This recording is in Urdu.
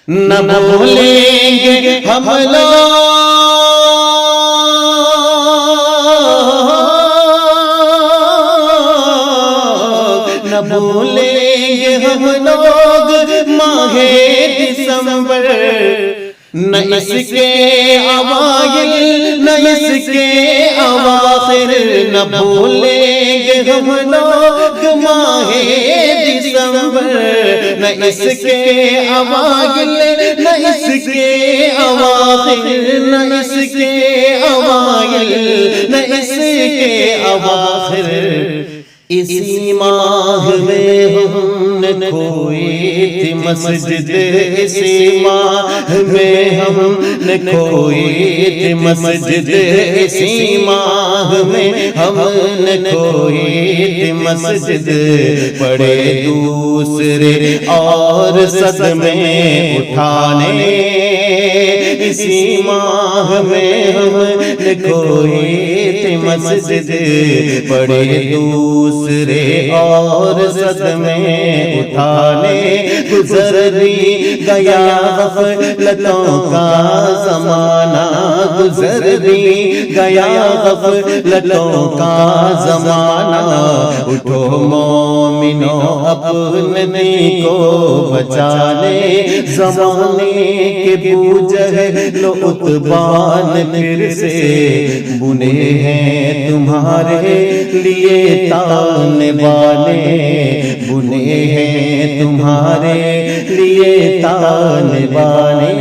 نہ بھولیں گے ہم لوگ نہ بھولیں گے ہم لوگ ماہ دسمبر، نہ اس کے اوائل نہ اس کے اواخر، نہ بھولیں گے ہم لوگ ماہ دسمبر، نہ اس کے اوائل نہ اس کے اواخر، نہ اس کے اوائل نہ اس کے اواخر، اسی ماہ میں ہم نے کھوئی تھی مسجد، اسی ماہ میں ہم نے کھوئی تھی مسجد، اسی ماہ میں ہم نے کھوئی تھی مسجد، پڑے دوسرے اور صدمے اٹھانے، اسی ماہ میں ہم نے کھوئی تھی مسجد، پڑے دوسرے اور صدمے اٹھانے، گزر بھی گیا غفلتوں کا زمانہ، گزر بھی گیا غفلتوں کا زمانہ، اٹھو مومنو اپنے دین کو بچانے، زمانے کے بوجہل و اتبان پھر سے بنے ہیں تمہارے لیے تانے بانے، بنے ہیں تمہارے لیے تانے بانے،